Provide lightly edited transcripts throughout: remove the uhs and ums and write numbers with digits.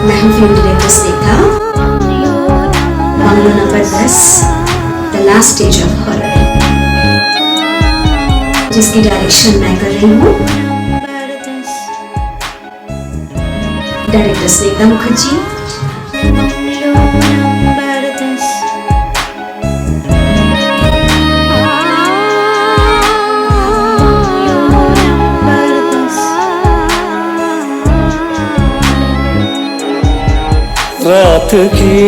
मैं हूँ film director Sneha. Bungalow number 10 the last stage of horror, जिसकी डायरेक्शन मैं कर रही हूँ। डायरेक्टर स्नेहा मुखर्जी। रात की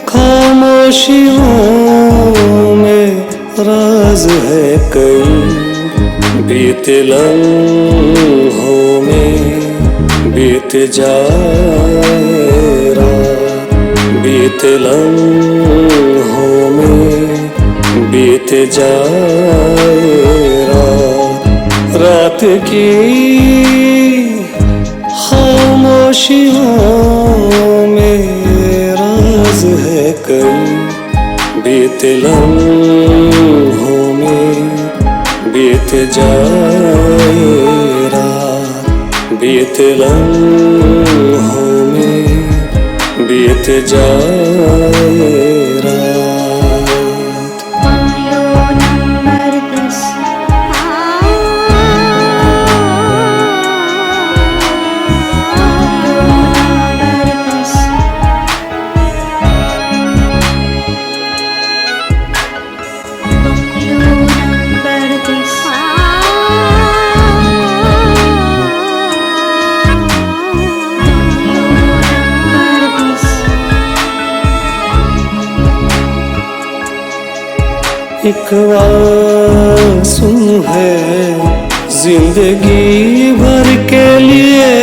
खामोशियों में राज है कई, बीते लम्हों में बीत जाए रात, बीते लम्हों में बीत जाए रात। रात की खामोशियों में राज है कई, बीते लम्हों में बीत जाए रात, बीते लम्हों में बीत जाए रात। एक आंसू है जिंदगी भर के लिए,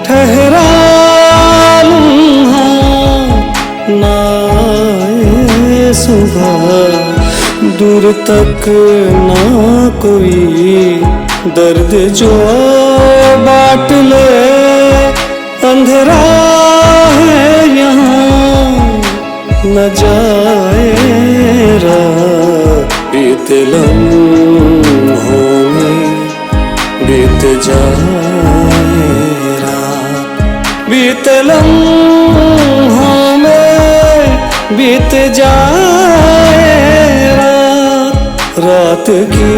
ठहरा लम्हा ना आए सुबह, दूर तक ना कोई दर्द जो बांट ले, अंधेरा है यहाँ न जाए रात, बीते लम्हों में बीत जाए रात, बीते लम्हों में बीत जाए रात। रात की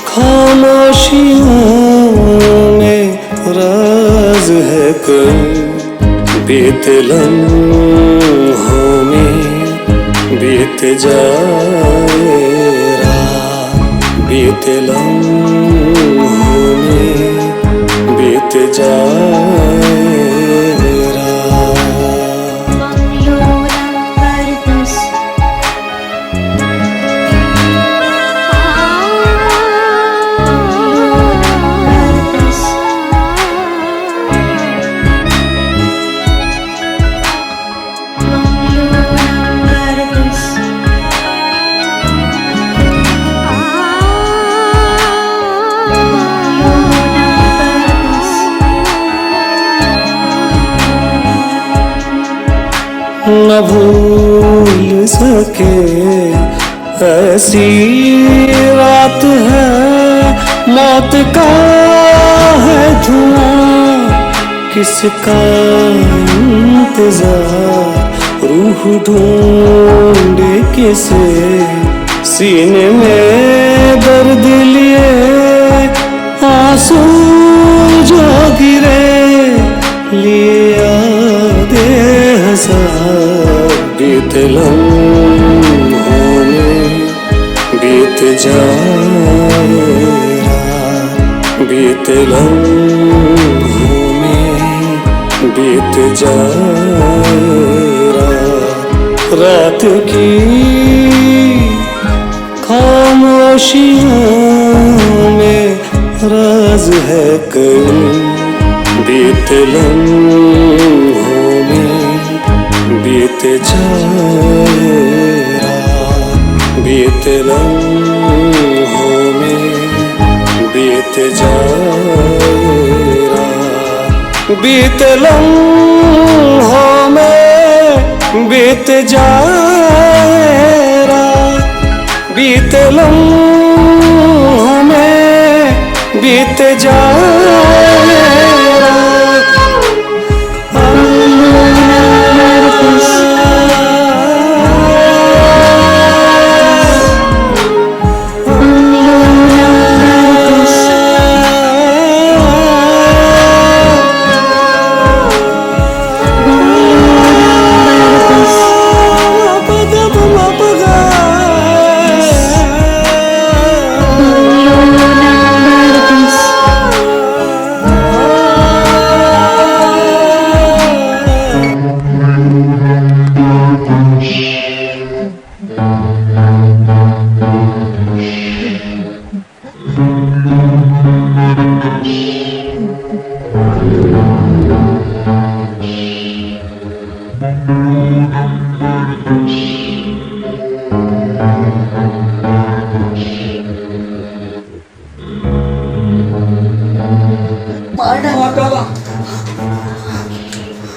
खामोशियों में राज है कई, बीते लम्हों में बीत जाए रात, बीते लम्हों में बीत जाए रात। न भूल सके ऐसी रात है, मौत का है धुआं, किसका इंतजार, रूह ढूंढे किसे, सीने में दर्द लिए आंसू जो गिरे, लिए यादें हजार, बीते लम्हों में बीत जाए रात, बीते लम्हों में बीत जाए रात। रात की खामोशियों में राज है कई, बीते लम्हों में बीत जाए रात, बीते लम्हों में बीत जाए रात, बीते लम्हों में बीत जाए रात, बीते लम्हों में बीत जाए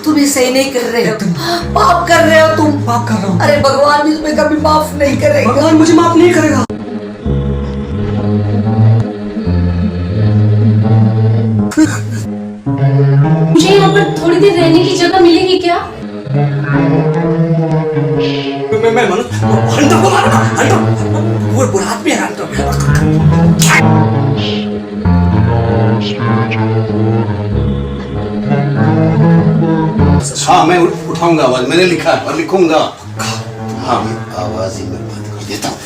तुम ये सही नहीं कर रहे हो, पाप कर रहे हो तुम। पाप कर रहा हूँ। अरे भगवान इसमें कभी माफ नहीं करेगा। भगवान मुझे माफ नहीं करेगा। मुझे यहाँ पर थोड़ी देर रहने की जगह मिलेगी क्या? मैं हंटर को मारूंगा, हंटर वो बुरा आदमी है हाँ मैं उठाऊंगा आवाज, मैंने लिखा और लिखूंगा। हाँ मैं आवाज ही में बात कर देता हूँ।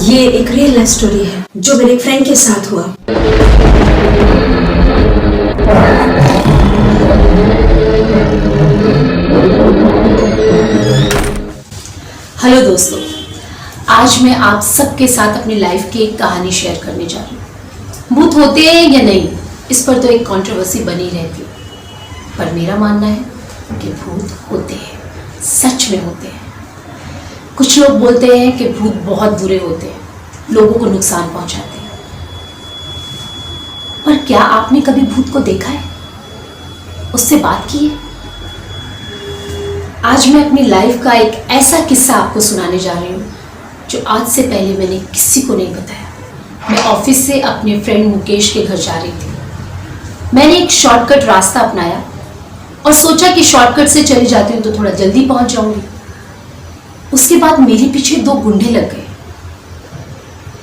ये एक रियल लाइफ स्टोरी है जो मेरे फ्रेंड के साथ हुआ। हेलो दोस्तों, आज मैं आप सबके साथ अपनी लाइफ की एक कहानी शेयर करने जा रही हूँ। भूत होते हैं या नहीं, इस पर तो एक कंट्रोवर्सी बनी रहती है, पर मेरा मानना है कि भूत होते हैं, सच में होते हैं। कुछ लोग बोलते हैं कि भूत बहुत बुरे होते हैं, लोगों को नुकसान पहुंचाते हैं, पर क्या आपने कभी भूत को देखा है, उससे बात की है? आज मैं अपनी लाइफ का एक ऐसा किस्सा आपको सुनाने जा रही हूँ जो आज से पहले मैंने किसी को नहीं बताया। मैं ऑफिस से अपने फ्रेंड मुकेश के घर जा रही थी। मैंने एक शॉर्टकट रास्ता अपनाया और सोचा कि शॉर्टकट से चली जाती हूँ तो थोड़ा जल्दी पहुंच जाऊंगी। उसके बाद मेरे पीछे 2 गुंडे लग गए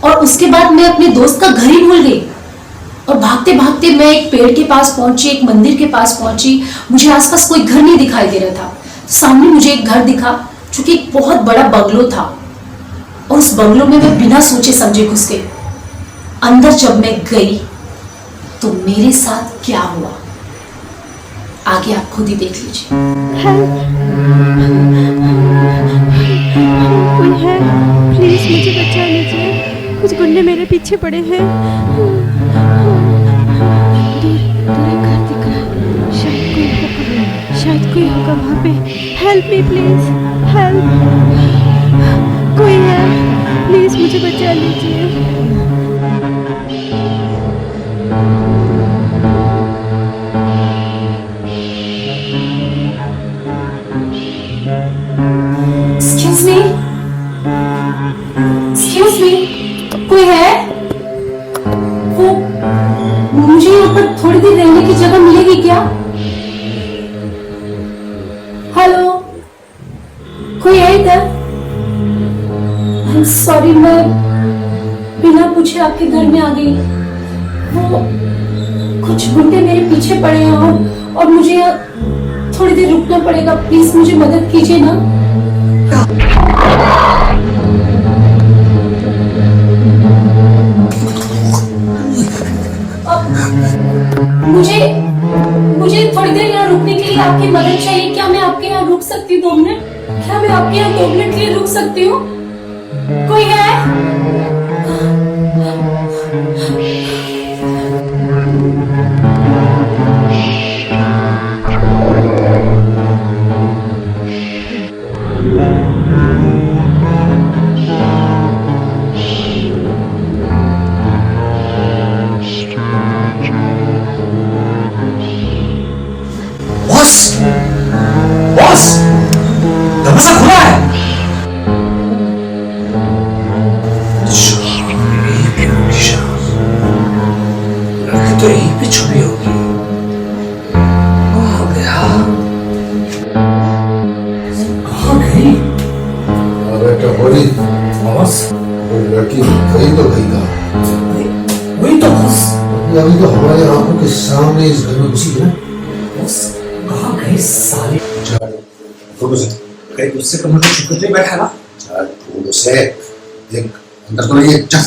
और उसके बाद मैं अपने दोस्त का घर ही भूल गई और भागते भागते मैं एक पेड़ के पास पहुंची, एक मंदिर के पास पहुंची। मुझे आसपास कोई घर नहीं दिखाई दे रहा था। सामने मुझे एक घर दिखा जो कि एक बहुत बड़ा बंगलो था और उस बंगलो में मैं बिना सोचे समझे घुस गई। अंदर जब मैं गई तो मेरे साथ क्या हुआ आगे आप खुद ही देख लीजिए। कोई है? प्लीज मुझे बचा लीजिए, कुछ गुंडे मेरे पीछे पड़े हैं। दूर एक घर दिख रहा है, शायद कोई होगा वहाँ पे। हेल्प मी प्लीज, हेल्प, कोई है? प्लीज मुझे बचा लीजिए। Excuse me, कोई है? वो मुझे यहाँ पर थोड़ी देर रहने की जगह मिलेगी क्या? हेलो, कोई है इधर? I'm sorry, मैं बिना पूछे आपके घर में आ गई। वो कुछ गुंडे मेरे पीछे पड़े हैं और मुझे थोड़ी देर रुकना पड़ेगा। प्लीज मुझे मदद कीजिए ना। मुझे थोड़ी देर यहाँ रुकने के लिए आपकी मदद चाहिए। क्या मैं आपके यहाँ रुक सकती हूँ 2 मिनट? क्या मैं आपके यहाँ 2 मिनट के लिए रुक सकती हूँ? कोई है? तो यहीं पे छुपी होगी। कहाँ गया? कहाँ गई? बेटा बोली बॉस वो लड़की गई तो गई कहाँ? वही तो बॉस। अभी तो हमारे आंखों के सामने इस घर में घुसी है ना। बॉस कहाँ गई साली? फोटो से कहीं उससे कमरे में छुप के बैठा है ना? फोटो से देख अंदर तो नहीं है। चल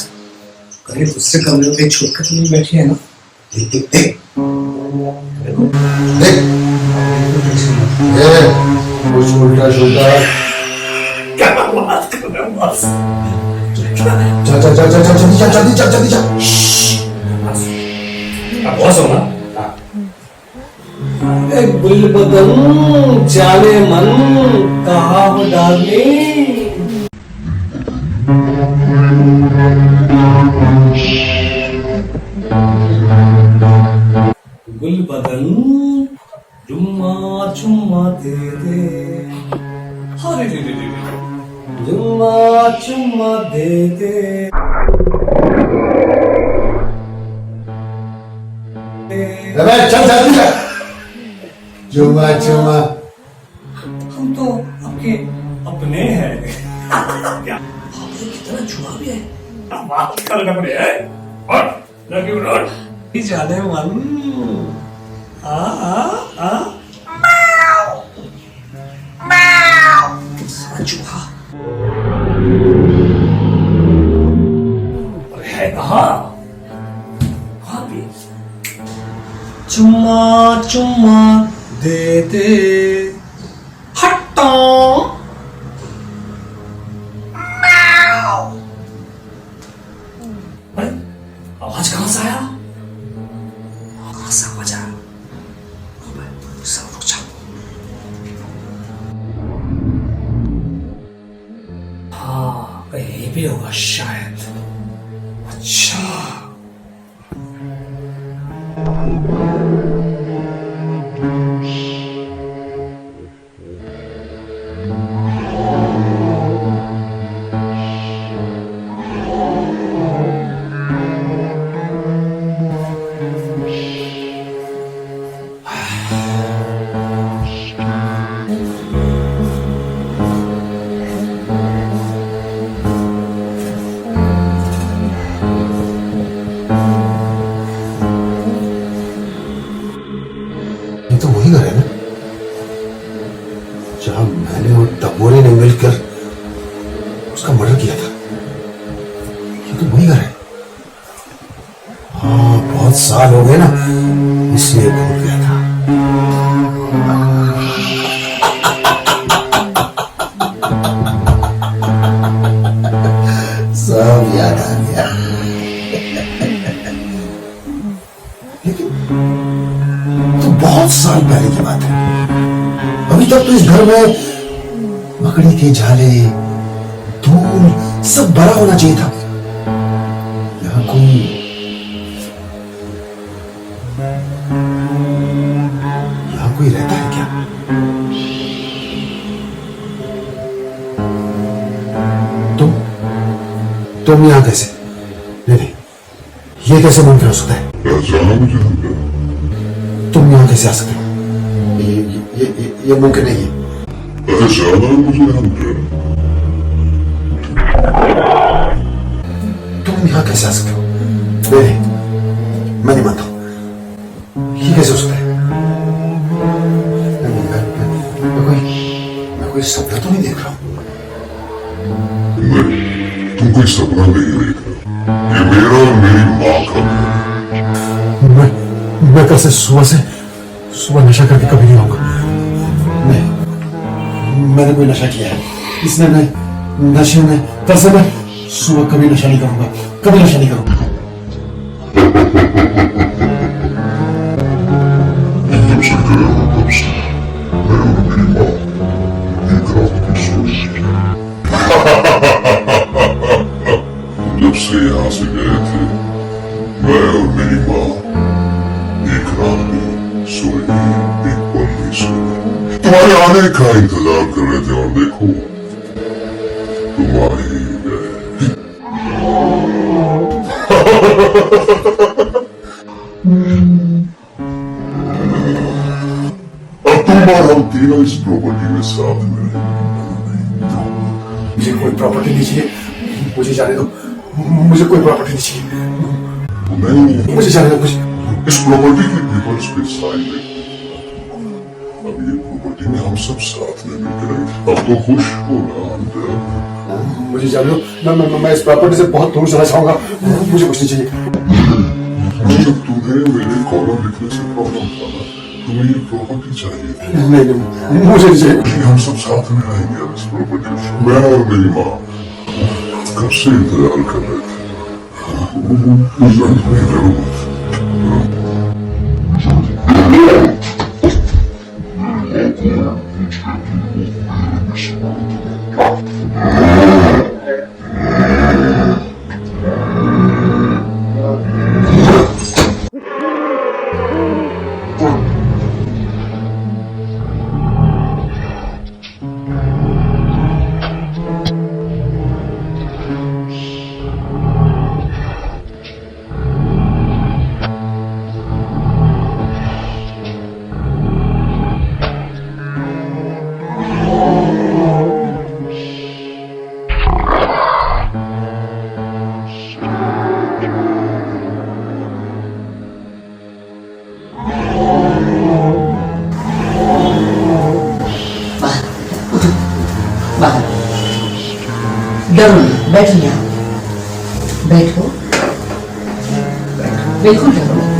कहीं उससे कमरे में छुप के तो नहीं बैठी है ना? देख देख देख देखो देख कुछ उल्टा सुल्टा। क्या बात कर रहे हो बॉस? चल चल चल चल जल्दी चल जल्दी चल जल्दी चल। आप बॉस हो ना? गुलबदन जाने मन कहाँ हो डार्लिंग? गुलबदन चुम्मा चुम्मा दे दे। अरे रे रे रे चुम्मा चुम्मा दे दे। अबे चल जल्दी चल। चुम्मा चुम्मा। हम तो आपके अपने हैं। क्या आपने कितना छुआ भी है? बात कर रहे हैं और लगे उड़ान जाने मन आ सारा चूहा अरे है कहाँ पे? चुम्मा चुम्मा दे दे हटो। अरे आवाज कहाँ से आया? कहाँ से आवाज आया? सब रुक जाओ। हाँ कहीं भी होगा शायद। अच्छा ये तो वही घर है ना जहां मैंने और टपोरे ने मिलकर उसका मर्डर किया था। ये तो वही घर है। हाँ बहुत साल हो गए ना इसलिए भूल गया था। सब याद आ गया। लेकिन तो बहुत साल पहले की बात है। अभी तक तो इस घर में मकड़ी के जाले धूल सब भरा होना चाहिए था। यहाँ कोई रहता है क्या? तुम यहाँ कैसे? नहीं ये कैसे मुमकिन हो सकता है? तुम यहाँ कैसे आ सकते हो? ये मुमकिन नहीं है। तुम यहाँ कैसे आ सकते हो? नहीं मैं नहीं मानता हूं। ये कैसे हो सकता है? मैं कोई सपना तो नहीं देख रहा हूँ। तुम कोई सपना नहीं देख रहे। ये मेरा और मेरी माँ का घर है। मैं कल से सुबह नशा करके कभी नहीं आऊंगा। नहीं मैंने कोई नशा किया है इसलिए मैं नशे में कल से मैं सुबह कभी नशा नहीं करूंगा। कभी नशा नहीं करूंगा। जब से गए हो तब से मैं और मेरी माँ एक रात की सोई। जब से यहाँ से गए थे मैं और मेरी माँ एक रात में सोई, एक पल नहीं सोई। तुम्हारे आने का इंतजार कर रहे थे और देखो तुम आ ही गए। और हम तीनों इस प्रॉपर्टी में साथ में रहेंगे। मुझे कोई प्रॉपर्टी नहीं चाहिए, मुझे जाने दो, मुझे कोई प्रॉपर्टी नहीं चाहिए, नहीं, मुझे जाने दो, मुझे इस प्रॉपर्टी के पेपर्स पे साइन नहीं। अब ये प्रॉपर्टी में हम सब साथ में मिलकर रहेंगे। अब तो खुश हो ना अंदर। मुझे जाने दो। मैं इस प्रॉपर्टी से बहुत दूर चला जाऊंगा, मुझे कुछ नहीं चाहिए। जब तुम्हें मेरे कॉलम लिखने से प्रॉब्लम था ना, तुम्हें ये प्रॉपर्टी चाहिए थी। नहीं, मुझे नहीं चाहिए। हम सब साथ में रहेंगे अब इस प्रॉपर्टी में। मैं और मेरी माँ कब से इंतजार कर रहे थे। डरो नहीं, बैठो यहाँ, बैठो, बिल्कुल डरो नहीं।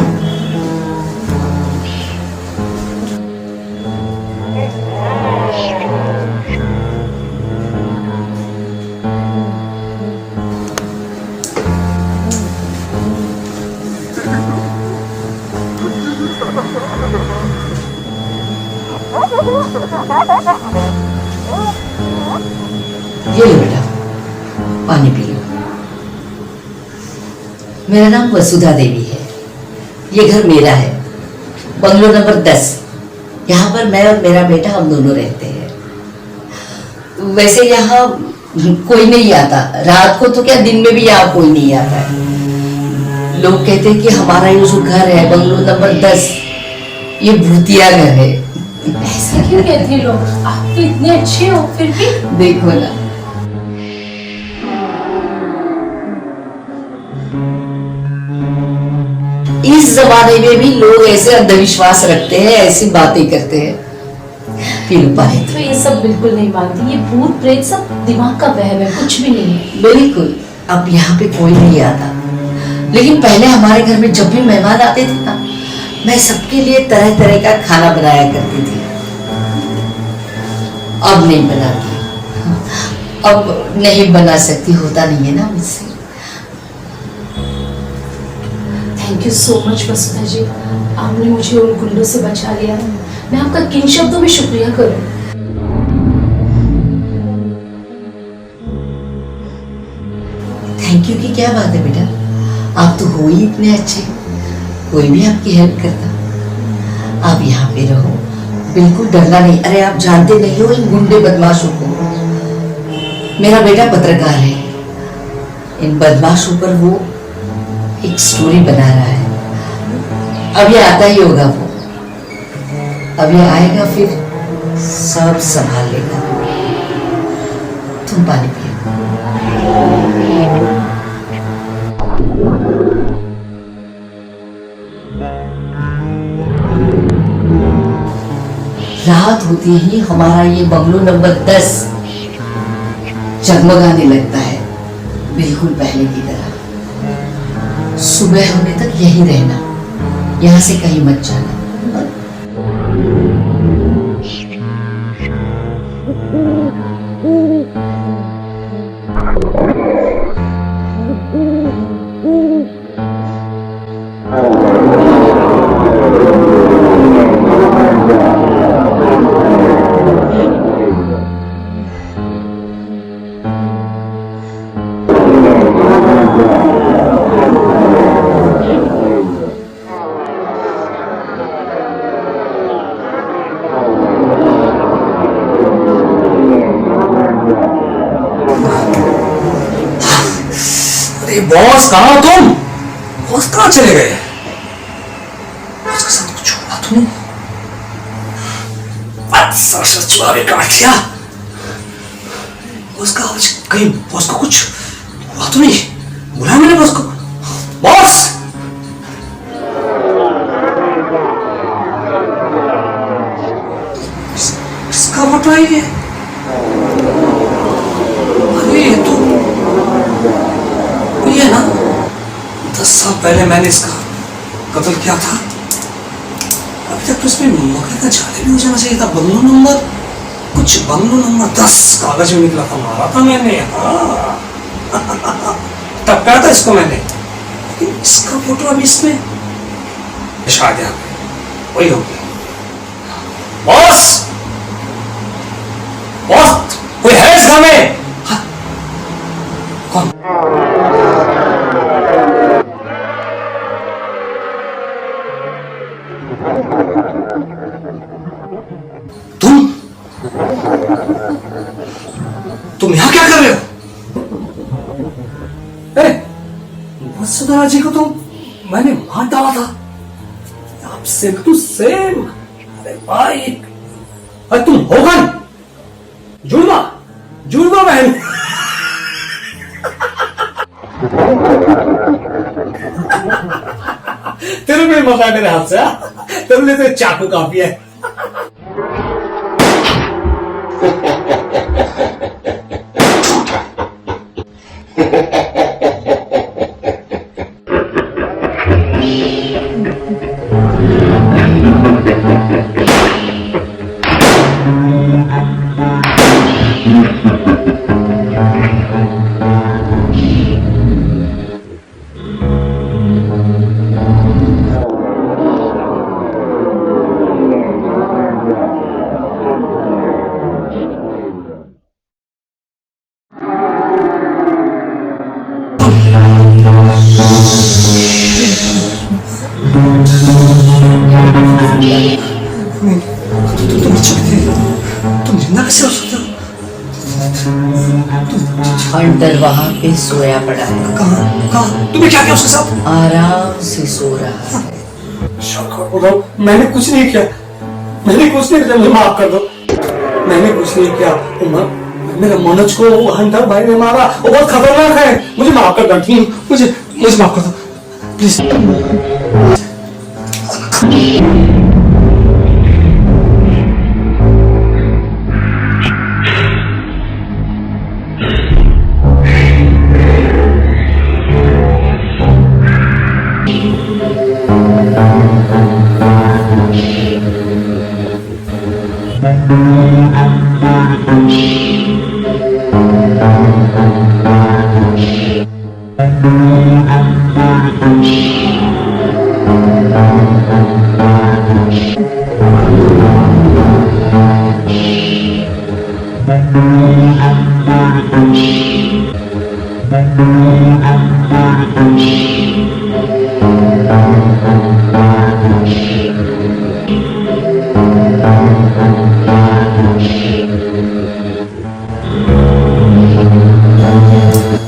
ये लो बेटा, पानी पी लो। मेरा नाम वसुधा देवी है। ये घर मेरा है, बंगलो नंबर 10। यहाँ पर मैं और मेरा बेटा हम दोनों रहते हैं। वैसे यहाँ कोई नहीं आता, रात को तो क्या दिन में भी यहाँ कोई नहीं आता है। लोग कहते हैं कि हमारा ये जो घर है बंगलो नंबर 10, ये भूतिया घर है। ऐसा क्यों कहते हैं लोग? आप तो इतने अच्छे हो फिर भी। देखो ना, इस जमाने में भी लोग ऐसे अंधविश्वास रखते हैं, ऐसी बातें करते हैं। पी लो पानी। तो ये सब बिल्कुल नहीं मानती, ये भूत प्रेत सब दिमाग का वहम है, कुछ भी नहीं है। बिल्कुल, अब यहाँ पे कोई नहीं आता, लेकिन पहले हमारे घर में जब भी मेहमान आते थे ना, मैं सबके लिए तरह तरह का खाना बनाया करती थी। अब नहीं बनाती, अब नहीं बना सकती, होता नहीं है ना मुझसे। थैंक यू सो मच वसुधा जी, आपने मुझे उन गुंडों से बचा लिया। मैं आपका किन शब्दों में शुक्रिया करूं? थैंक यू की क्या बात है बेटा, आप तो हो ही इतने अच्छे, कोई भी आपकी हेल्प करता। आप यहाँ पे रहो, बिल्कुल डरना नहीं। अरे आप जानते नहीं हो इन गुंडे बदमाशों को। मेरा बेटा पत्रकार है, इन बदमाशों पर वो एक स्टोरी बना रहा है। अब ये आता ही होगा वो, अब ये आएगा फिर सब संभाल लेगा। तुम पानी पियो। रात होते ही हमारा ये बंगलो नंबर 10 जगमगाने लगता है, बिल्कुल पहले की तरह। सुबह होने तक यहीं रहना, यहाँ से कहीं मत जाना। बॉस कहाँ हो तुम? बॉस कहाँ चले गए? बॉस के साथ कुछ हुआ तुम्हें? सर चुहा भी काट लिया। उसका कहीं बॉस को कुछ हुआ तो नहीं? बुलाया मैंने बॉस को। बॉस! इसका फोटो है ये। अरे ये तो ये ना 10 साल पहले मैंने इसका कत्ल किया था। अभी तक तो इसमें मौके का जाले भी हो जाना चाहिए था। बंगलो नंबर 10 कागज में निकला था, मारा था मैंने। हाँ टपकाया था इसको मैंने, लेकिन इसका फोटो अभी इसमें शायद यहाँ पे वही हो गया। बॉस! बॉस! कोई है इस घर में? हाँ। कौन? तुम यहाँ क्या कर रहे हो? वसुंधरा जी को तो मैंने मार डाला था। आप सेम टू सेम। अरे भाई, अरे तुम हो कौन? जुड़वा बहन। तेरे में मौका मेरे हाथ से। तेरे लिए तो चाकू काफी है। तुम जिंदा कैसे हो सकते हो? अंदर वहां पे सोया पड़ा है। कहाँ? तुम्हें क्या किया उसके साथ? आराम से सो रहा है। मैंने कुछ नहीं किया। मुझे माफ कर दो। मैंने कुछ नहीं किया। मेरे मनोज को वो हंटर भाई ने मारा। वो बहुत खतरनाक है। मुझे माफ कर दो। मुझे माफ कर दो प्लीज।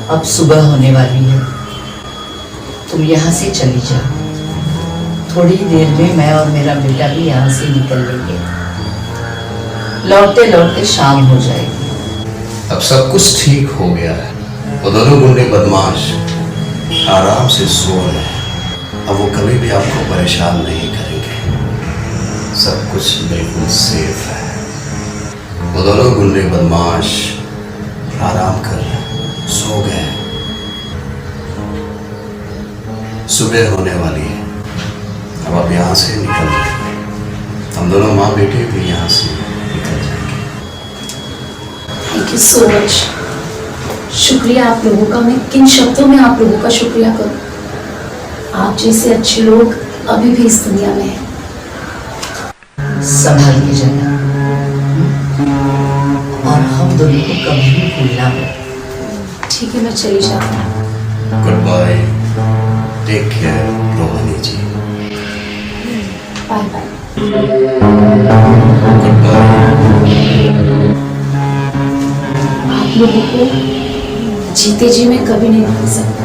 अब सुबह होने वाली है, तुम यहाँ से चली जाओ। थोड़ी देर में मैं और मेरा बेटा भी यहाँ से निकल लेंगे। लौटते लौटते शाम हो जाएगी। अब सब कुछ ठीक हो गया है। वो दोनों गुंडे बदमाश आराम से सो रहे हैं। अब वो कभी भी आपको परेशान नहीं करेंगे। सब कुछ बिल्कुल सेफ है। वो दोनों गुंडे बदमाश आराम कर रहे हैं, सो गए। सुबह होने वाली है। अब आप यहाँ से निकल जाएंगे। हम दोनों माँ बेटे भी यहाँ से निकल जाएंगे। Thank you so much. शुक्रिया आप लोगों का। मैं किन शब्दों में आप लोगों का शुक्रिया करूं? आप जैसे अच्छे लोग अभी भी इस दुनिया में हैं। संभाल के जाना और हम दोनों को कभी भी भूलना मत। ठीक है, मैं चली जाती हूँ। Good bye, take care Rohini ji. Bye bye. Good bye. आप लोगों को जीते जी मैं कभी नहीं भूल सकता।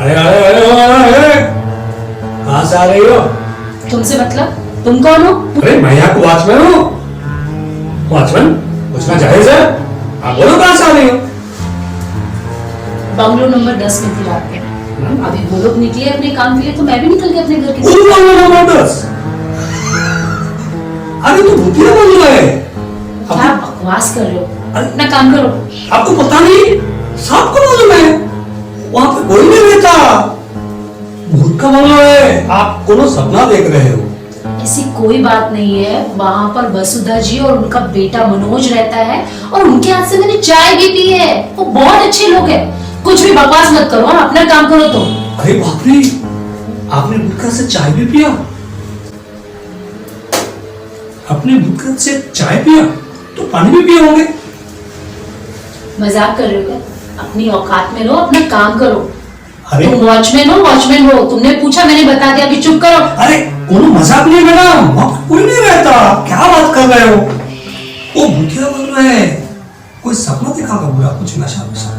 अरे अरे अरे अरे अरे, कहाँ से आ रही हो? तुमसे मतलब? तुम कौन हो? अरे मैं यहाँ का वॉचमैन हूँ। वॉचमैन पूछना जायज है? आप बोलो कहाँ से आ रही हो? बंगलो नंबर 10 में थी रात में। अभी वो लोग निकले अपने काम के लिए तो मैं भी निकल गई अपने घर की उन बंगलो नंबर 10? अरे तो भूतिया बंगलो है। क्या बकवास कर रहे हो? अरे- अपना काम करो। आपको पता नहीं? सबको मालूम है वहां पे कोई नहीं रहता, भूत का बंगला है। आप कोनो सपना देख रहे हो। ऐसी कोई बात नहीं है। वहां पर वसुधा जी और उनका बेटा मनोज रहता है और उनके हाथ से मैंने चाय भी पी है। वो बहुत अच्छे लोग हैं। कुछ भी बकवास मत करो और अपना काम करो तुम। अरे बाप रे, आपने भूतका से चाय भी पिया? आपने भूतका से चाय पिया तो पानी भी पिए होंगे। मजाक कर रहे हो क्या? अपनी औकात में रहो, अपना काम करो। अरे तुम वॉचमैन हो। तुमने पूछा, मैंने बता दिया कि चुप करो। अरे कोनो मजाक नहीं मैडम, वहां पर कोई नहीं रहता। क्या बात कर रहे हो? वो भूतिया बोल रहे हैं। कोई सपना देखा का बुरा, कुछ नशा वशा।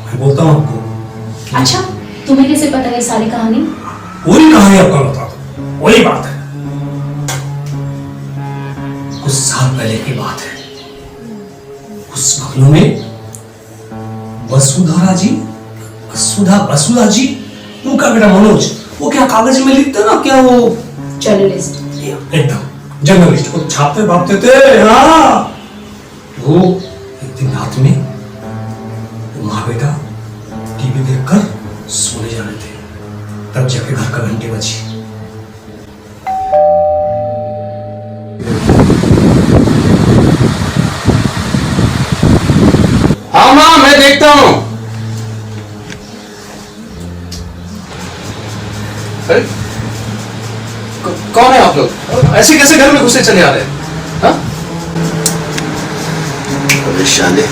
मैं बोलता हूँ आपको। अच्छा, तुम्हें कैसे पता है सारी कहानी? पूरी कहानी आपको बता दो। वही बात है, कुछ साल पहले की बात है। उस बंगलों में वसुधा जी, उनका बेटा मनोज, वो क्या कागज में लिखते ना, क्या वो जर्नलिस्ट। एकदम जर्नलिस्ट, वो छापते भापते थे। हाँ, वो एक दिन रात में माँ बेटा टीवी देखकर सोने जा रहे थे, तब जाके घर का घंटी बजी। हाँ माँ, मैं देखता हूँ। अरे, कौन है आप लोग? ऐसे कैसे घर में घुसे चले आ रहे हैं? हाँ? परेशान है।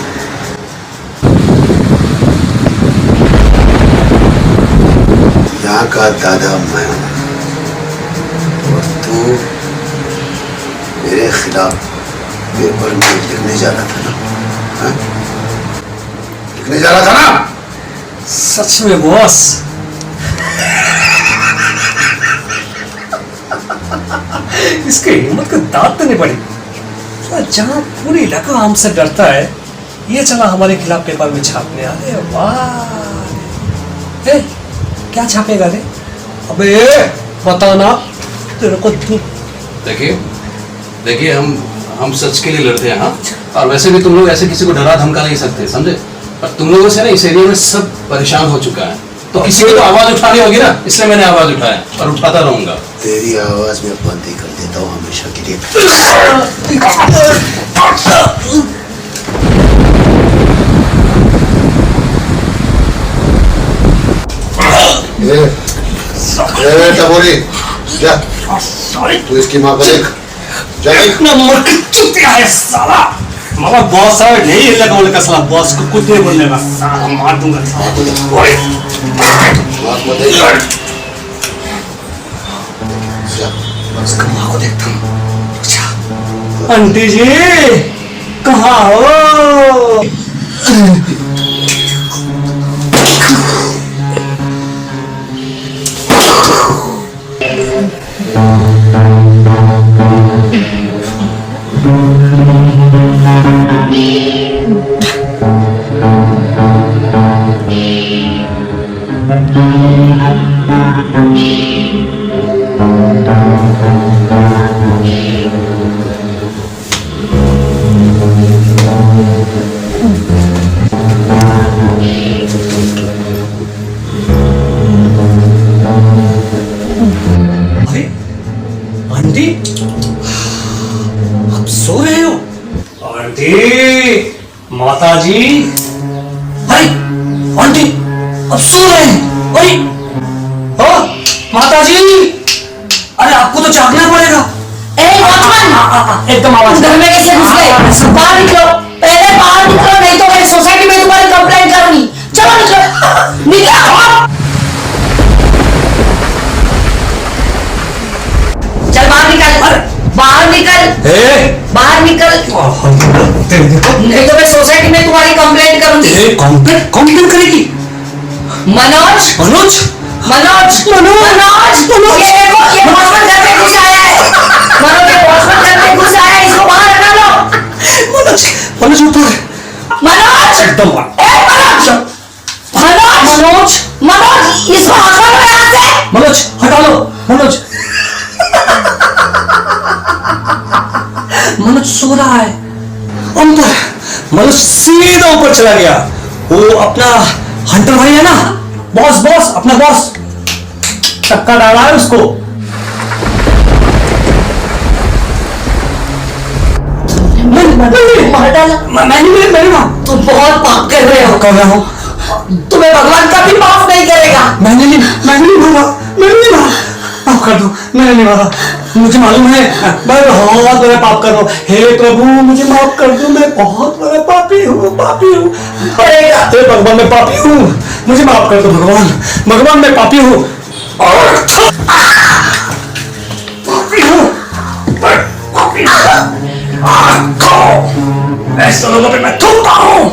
यहाँ का दादा मैं हूँ और तू मेरे खिलाफ पेपर में लिखने जा रहा था ना? हाँ? लिखने जा रहा था ना? सच में बॉस? इसके हिम्मत का दांत तो नहीं पड़ी। जहाँ पूरी इलाका हमसे डरता है, ये चला हमारे खिलाफ पेपर में छापने। अरे वाह! क्या छापेगा रे? अबे बताना तेरे को। देखिए हम सच के लिए लड़ते हैं। हाँ, और वैसे भी तुम लोग ऐसे किसी को डरा धमका नहीं सकते, समझे? पर तुम लोगों से ना इस एरिया में सब परेशान हो चुका है, तो किसी को तो आवाज उठानी होगी ना, इसलिए मैंने आवाज उठाया और उठाता रहूंगा। तेरी आवाज में बंदी कर देता हूँ हमेशा के लिए। टबोरी, जा तू इसकी माँ को देख। जा नंबर की चुतिया है साला। मामा बॉस है, नहीं लगा बोले का साला, बॉस को कुछ नहीं बोलने का साला, मार दूंगा। ओए माँ को देख। जा उसका माँ को देखता हूँ। अच्छा आंटी जी कहाँ हो? अरे आंटी, आप सो रहे हो? आंटी, माता जी। अरे आंटी, अब सो रहे हैं? अरे हाँ, माता जी, अरे आपको तो जागना पड़ेगा। वॉचमैन, एकदम आवाज घर में कैसे घुस गए? बाहर निकलो, पहले बाहर निकलो, नहीं तो मैं सोसाइटी में तुम्हारी कंप्लेंट करूंगी। चलो निकलो, निकलो। चल बाहर निकल, बाहर निकल, बाहर निकल, नहीं तो मैं सोसाइटी में तुम्हारी कंप्लेंट करूंगी। कंप्लेंट करेगी? मनोज, मनोज, मनोज, मनोज, मनोज, ये देखो, ये वॉचमैन घर में घुस आया है। मनोज, ये वॉचमैन घर में घुस आया है, इसको बाहर हटा लो। मनोज, मनोज ऊपर। मनोज, एकदम मनोज, मनोज, मनोज, इसको हटा लो यहाँ से। मनोज, हटा लो। मनोज, मनोज सो रहा है ऊपर। मनोज सीधा ऊपर चला गया। वो अपना हंटर भाई है ना, बॉस, बॉस, अपना बॉस, टक्का डाला है उसको। मार डाला। मैंने तुम बहुत पाप कर रहे हो। कर रहा हूँ। तुम्हें भगवान कभी माफ नहीं करेगा। मैंने नहीं मारा, मैंने नहीं मारा। माफ कर दो, मैंने नहीं मारा। मुझे मालूम है मैं बहुत बड़ा पाप कर रहा हूँ। हे प्रभु, मुझे माफ कर दो, मैं बहुत बड़ा पापी हूँ, पापी हूँ। हे भगवान, मैं पापी हूँ, मुझे माफ कर दो भगवान। भगवान, मैं पापी हूँ, पापी हूँ, पापी हूँ। ऐसे लोगों पे मैं थूकता हूँ।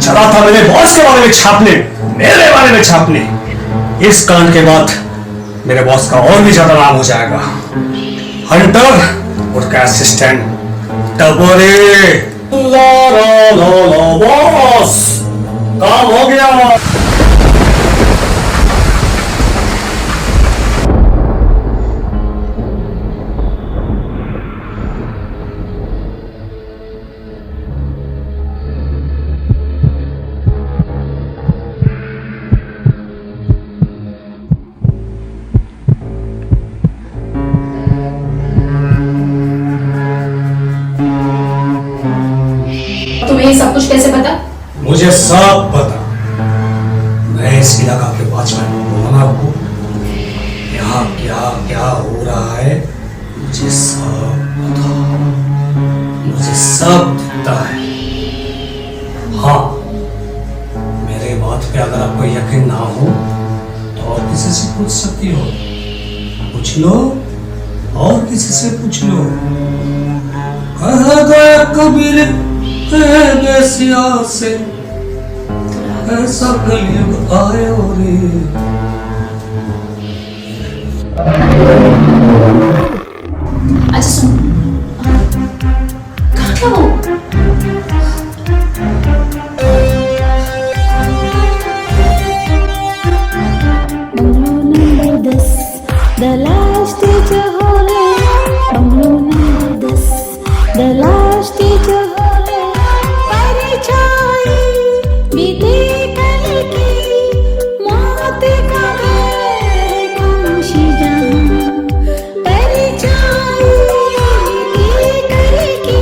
चला था मेरे बॉस के बारे में छापने, मेरे बारे में छापने। इस कांड के बाद मेरे बॉस का और भी ज्यादा नाम हो जाएगा। हंटर और का असिस्टेंट टबोरे। ला ला ला ला, बॉस काम हो गया। तुम्हें ये सब कुछ कैसे पता? मुझे सब पता। मैं इस इलाका के वॉचमैन हूँ। यहाँ क्या क्या हो रहा है मुझे सब पता, मुझे सब दिखता है। हाँ, मेरे बात पे अगर आपको यकीन ना हो तो और किसी से पूछ सकती हो। पूछ लो, और किसी से पूछ लो। कहा गया कबीर बेसिया से ऐसा कलयुग आयो रे। अच्छा सुन, कहाँ क्या वो? The last teacher hole, bungalow number 10, the last teacher hole, परिछाई बीते कल की मौत का घर खामोशी जहां, परिछाई बीते कल की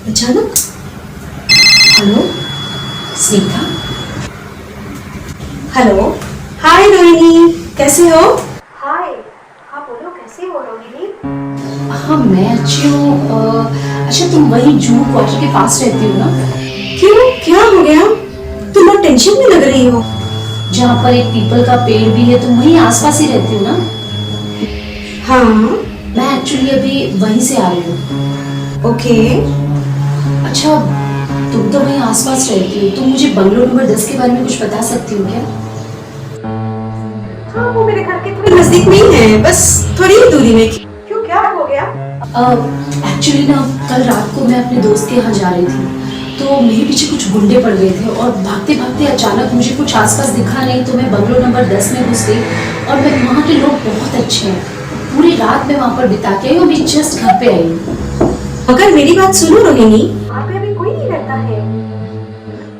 अचानक। हेलो स्नेहा। हेलो। हाय रोहिणी, कैसे हो? हाय। हाँ बोलो, कैसी हो रोहिणी? हाँ मैं अच्छी हूँ। अच्छा तुम वही जूहू क्वार्टर के पास रहती हो ना? क्यों, क्या हो गया? तुम बहुत टेंशन में लग रही हो। जहाँ पर एक पीपल का पेड़ भी है, तुम वहीं आसपास ही रहती हो ना? हाँ। मैं एक्चुअली अभी वहीं से आ रही हूँ। ओके। अच्छा तुम तो वहीं आसपास रहती हो, तुम मुझे बंगलो नंबर 10 के बारे में कुछ बता सकती हो क्या? हाँ वो मेरे घर के थोड़ी नजदीक में ही है, बस थोड़ी ही दूरी में। क्यों, क्या हो गया? एक्चुअली ना कल रात को मैं अपने दोस्त के यहाँ जा रही थी, तो मेरे पीछे कुछ गुंडे पड़ गए थे और भागते भागते अचानक मुझे कुछ आसपास दिखा नहीं, तो मैं बंगलो नंबर 10 में घुस गई। और मैं वहाँ के लोग बहुत अच्छे हैं, पूरी रात मैं वहाँ पर बिता के आई और मैं जस्ट घर पे आई हूँ। मगर मेरी बात सुनो रोहिणी, वहाँ पे अभी कोई नहीं रहता है।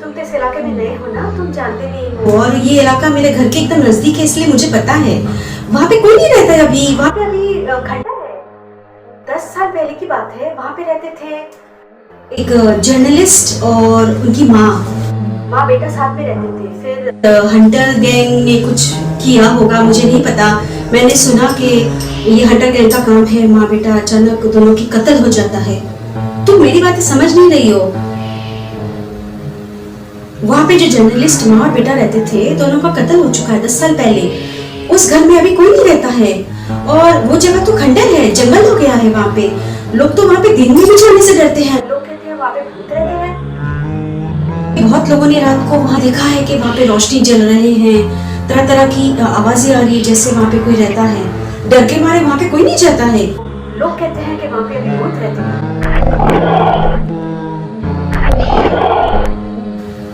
तुम तो इस इलाके में नए हो ना, तुम जानते नहीं हो। और ये इलाका मेरे घर के एकदम नजदीक है, इसलिए मुझे पता है वहाँ पे कोई नहीं रहता है अभी। वहाँ पे अभी खंडर है। 10 साल पहले की बात है, वहाँ पे रहते थे एक जर्नलिस्ट और उनकी माँ बेटा साथ में रहते थे। फिर हंटर गैंग ने कुछ किया होगा, मुझे नहीं पता। मैंने सुना कि ये हंटर गैंग का काम है, माँ बेटा अचानक दोनों की कत्ल हो जाता है। तुम मेरी बातें समझ नहीं रही हो। वहाँ पे जो जर्नलिस्ट माँ और बेटा रहते थे, दोनों का कत्ल हो चुका है 10 साल पहले। उस घर में अभी कोई नहीं रहता है और वो जगह तो खंडर है, जंगल हो गया है वहाँ पे। लोग तो वहाँ पे दिन में भी जाने से डरते हैं। लोग कहते हैं वहाँ पे भूत रहते हैं। बहुत लोगों ने रात को वहाँ देखा है कि वहाँ पे रोशनी जल रहे हैं, तरह तरह की आवाजें आ रही है, जैसे वहाँ पे कोई रहता है। डर के मारे वहाँ पे कोई नहीं जाता है। लोग कहते हैं कि वहाँ पे अभी भूत रहते हैं।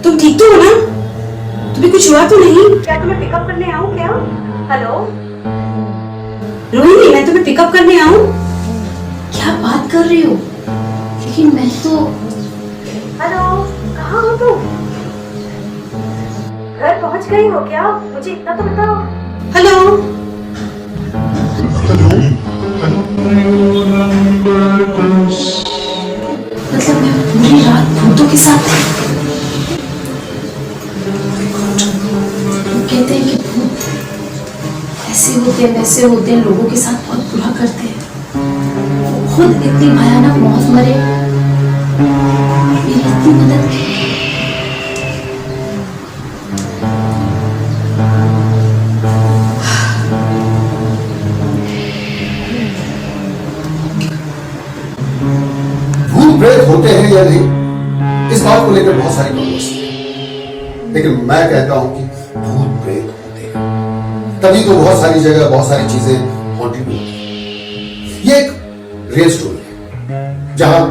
तुम ठीक तो हो ना? तुम्हें कुछ हुआ तो नहीं? क्या तुम्हें पिकअप करने आऊं क्या? हेलो रोहिणी, मैं तुम्हें पिकअप करने आऊं? क्या बात कर रही हो? लेकिन मैं तो। हेलो, कहाँ हो तुम? घर पहुंच गई हो क्या? मुझे इतना तो बताओ। हेलो मतलब मैं पूरी रात भूतों के साथ थी। कहते हैं कि भूत ऐसे होते हैं वैसे होते हैं, लोगों के साथ बहुत बुरा करते हैं। खुद इतनी भयानक मौत मरे, मेरी इतनी मदद की। भूत प्रेत होते हैं या नहीं, इस बात को लेकर बहुत सारी कंट्रोवर्सी है, लेकिन मैं कहता हूं कि भूत प्रेत होते हैं। तभी तो बहुत सारी जगह बहुत सारी चीजें हॉन्टेड होती हैं। ये एक रियल स्टोरी है, जहां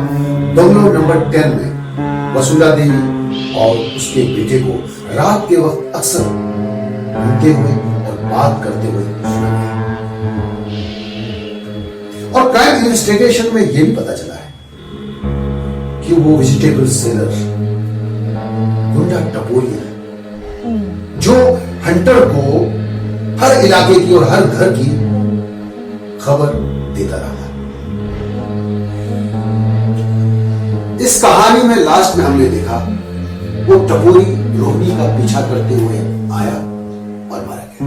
बंगलो नंबर 10 में वसुंधरा देवी और उसके बेटे को रात के वक्त अक्सर घूमते हुए और बात करते हुए सुना गया। और क्राइम इन्वेस्टिगेशन में यह भी पता चला है कि वो वेजिटेबल सेलर गुंडा टपोरी है, जो हंटर को हर इलाके की और हर घर की खबर देता रहा। इस कहानी में लास्ट में हमने देखा वो टपोरी रोहिणी का पीछा करते हुए आया और मारा गया।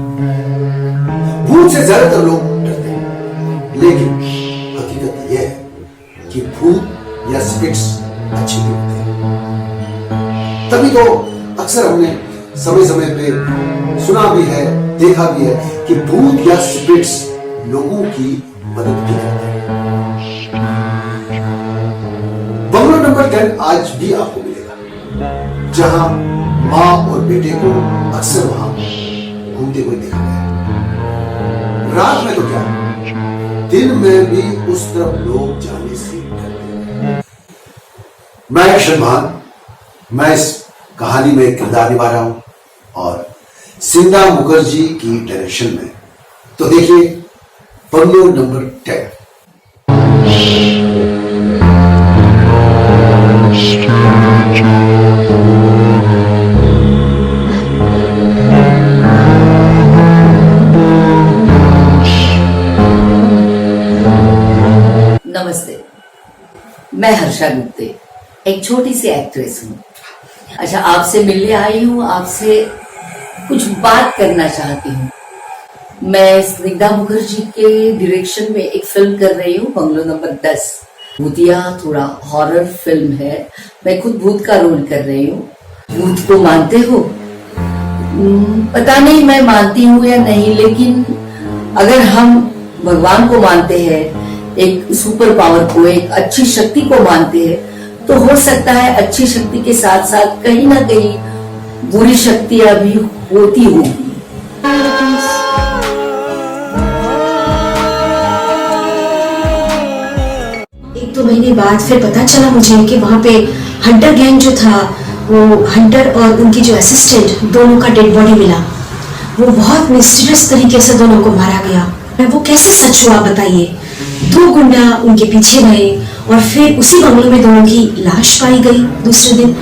भूत से ज्यादातर लोग डरते हैं, लेकिन हकीकत यह है कि भूत या स्पिरिट्स अच्छे भी होते हैं। तभी तो अक्सर हमने समय समय पे सुना भी है, देखा भी है कि भूत या स्पिरिट्स लोगों की मदद भी करते हैं। बंगलो नंबर 10 आज भी आपको मिलेगा, जहां मां और बेटे को अक्सर वहां घूमते हुए देखा गया। रात में तो क्या, दिन में भी उस तरफ लोग जाने से डरते हैं। मैं अक्षर मान, मैं इस कहानी में किरदार निभा रहा हूं और सिंधा मुखर्जी की डायरेक्शन में। तो देखिए बंगलो नंबर 10। नमस्ते, मैं हर्षा गुप्ते एक छोटी सी एक्ट्रेस हूँ। अच्छा, आपसे मिलने आई हूँ, आपसे कुछ बात करना चाहती हूँ। मैं स्निग्धा मुखर्जी के डायरेक्शन में एक फिल्म कर रही हूँ, बंगलो नंबर 10। भूतिया थोड़ा हॉरर फिल्म है। मैं खुद भूत का रोल कर रही हूँ। भूत को मानते हो? पता नहीं मैं मानती हूँ या नहीं, लेकिन अगर हम भगवान को मानते हैं, एक सुपर पावर को, एक अच्छी शक्ति को मानते हैं, तो हो सकता है अच्छी शक्ति के साथ साथ कहीं ना कहीं बुरी शक्तियां भी होती होंगी। एक दो महीने बाद फिर पता चला मुझे कि वहाँ पे हंटर गैंग जो था, वो हंटर और उनकी जो असिस्टेंट, दोनों का डेड बॉडी मिला। वो बहुत मिस्टीरियस तरीके से दोनों को मारा गया। वो कैसे सच हुआ बताइए? 2 गुंडा उनके पीछे गए और फिर उसी बंगले में दोनों की लाश पाई गई दूसरे दिन।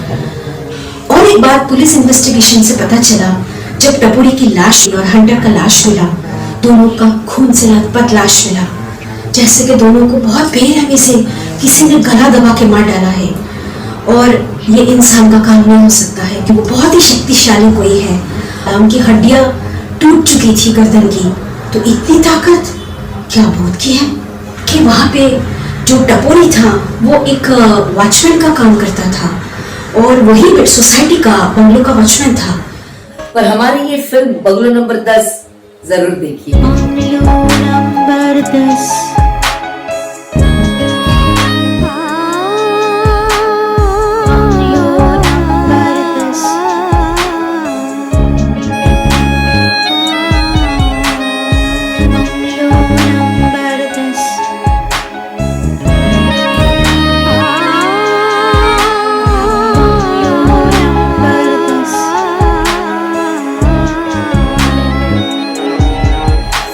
और एक बात पुलिस इन्वेस्टिगेशन से पता चला, जब टपोरी की लाश और हंटर का लाश मिला, दोनों का खून से लथपथ लाश मिला, जैसे कि दोनों को बहुत बेरहमी से किसी ने गला दबा के मार डाला है। और ये इंसान का काम नहीं हो सकता है कि वो बहुत ही शक्तिशाली कोई है। उनकी हड्डियां टूट चुकी थी गर्दन की, तो इतनी ताकत क्या भूत की है कि वहां पे जो टपोरी था वो एक वॉचमैन का काम करता था और वही सोसाइटी का, बंगलो का वॉचमैन था। पर हमारी ये फिल्म बंगलो नंबर 10 जरूर देखिए। Bungalow number 10।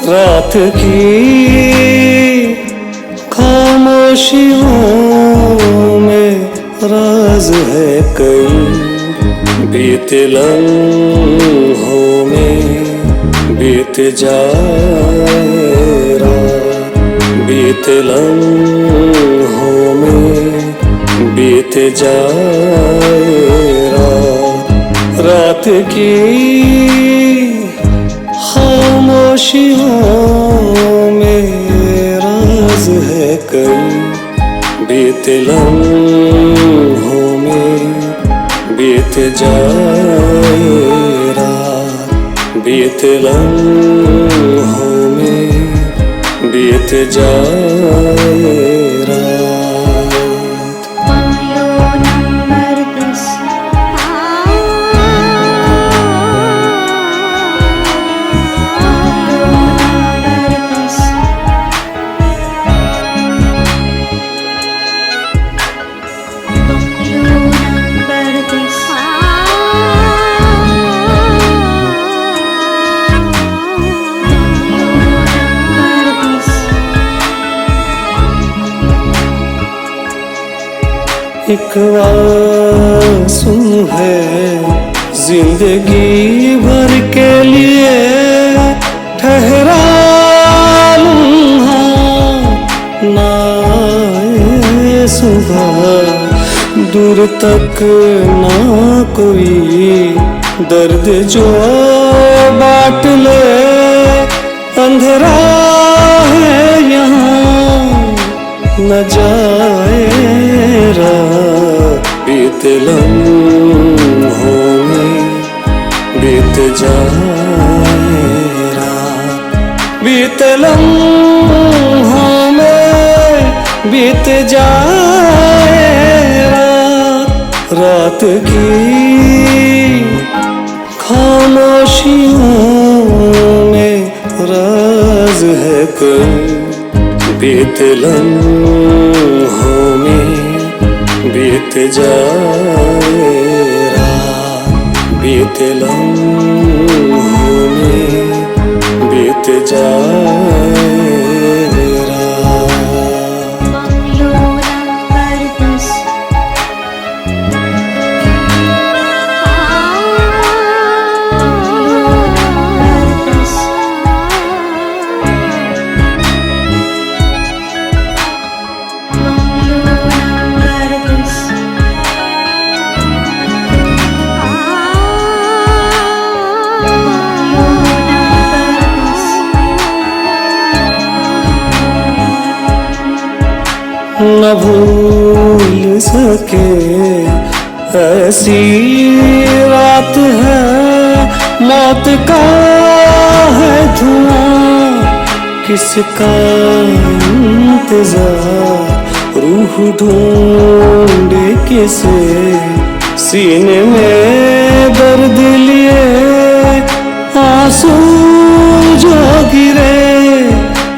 रात की खामोशियों में राज है कई, बीते लम्हों में बीत जाए रात, बीते लम्हों में बीत जाए रात। रात की खामोशियों में राज है कई, बीते लम्हों में बीत जाए रात, बीते लम्हों में बीत जाए रात। एक आंसू है जिंदगी भर के लिए, ठहरा लम्हा ना आए सुबह, दूर तक ना कोई दर्द जो बांट ले, अंधेरा है यहाँ न जाए रात, बीते लम्हों में बीत जाए रात, बीते लम्हों में बीत जाए रात। रात की खामोशियों में राज है कई, बीते लम्हों में बीत जाए रात, बीते लम्हों में बीत जाए रात। Bungalow number 10। Bungalow number 10। सके ऐसी रात है, मौत का है धुआं, किसका इंतजार, रूह ढूंढे किसे, सीने में दर्द लिए आंसू जो गिरे,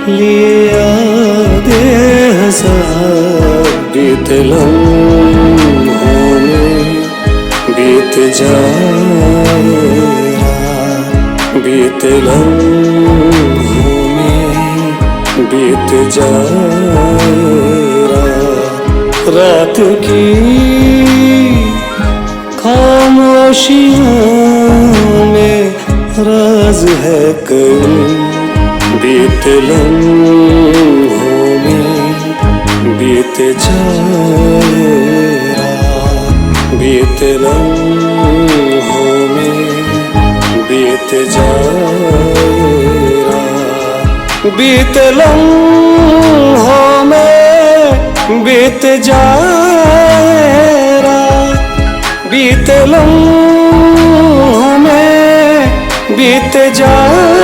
लिए यादें हजार, बीते लम्हों में बीत जाए रात, बीते लम्हों में बीत जाए रात की खामोशियों में राज है कई, बीते लम्हों में बीत जाए रात, बीते लम्हों में बीत जाए रात, बीते लम्हों में बीत जाए रात, बीते लम्हों में बीत जाए